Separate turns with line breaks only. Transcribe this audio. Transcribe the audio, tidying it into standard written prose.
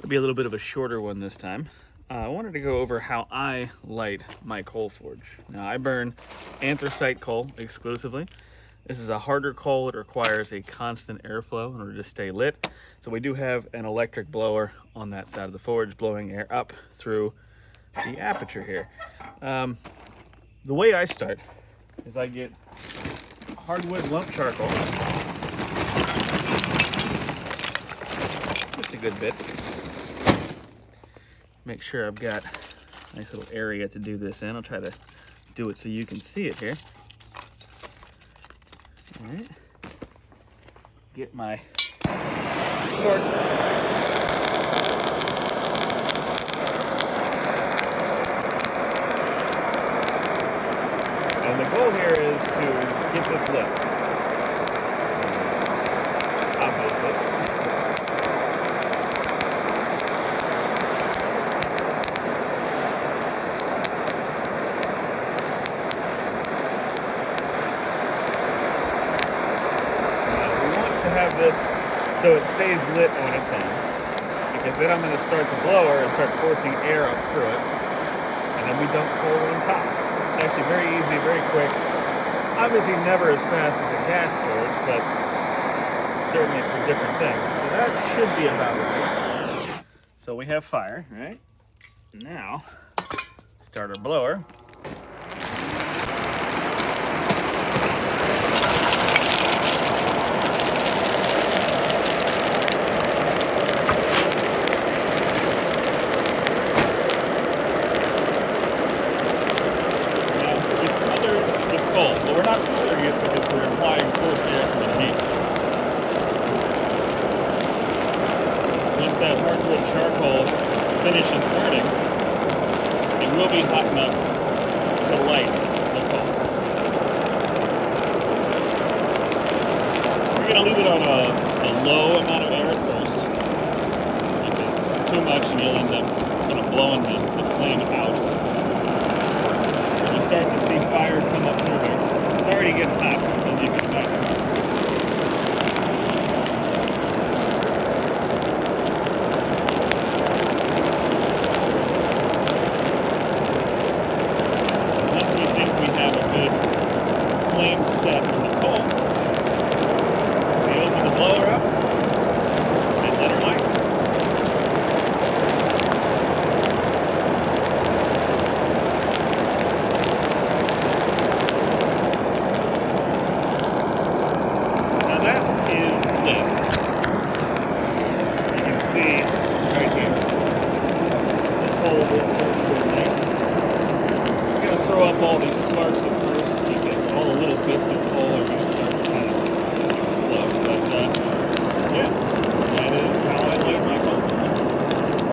It'll be a little bit of a shorter one this time. I wanted to go over how I light my coal forge. Now, I burn anthracite coal exclusively. This is a harder coal. It requires a constant airflow in order to stay lit. So we do have an electric blower on that side of the forge blowing air up through the aperture here. The way I start is I get hardwood lump charcoal, just a good bit. Make sure I've got a nice little area to do this in. I'll try to do it so you can see it here. All right. Get my torch. And the goal here is to get this lit. Obviously. Have this so it stays lit on its own, because then I'm going to start the blower and start forcing air up through it, and then we dump coal on top. It's actually very easy, very quick. Obviously never as fast as a gas forge, but certainly for different things. So that should be about right. So we have fire, right? Now, start our blower. But we're not smothering it because we're applying forced air from underneath. Once that hardwood charcoal finishes burning, it will be hot enough to light the coal. We're going to leave it on a low amount of air at first, because too much and you'll end up kind of blowing the flame out. You start to see fire come up through there. It's already getting hot, as you can imagine. Once we think we have a good flame set in the coal, we open the blower up and let her light. It's going to throw up all these sparks at first because all the little bits of coal are going to start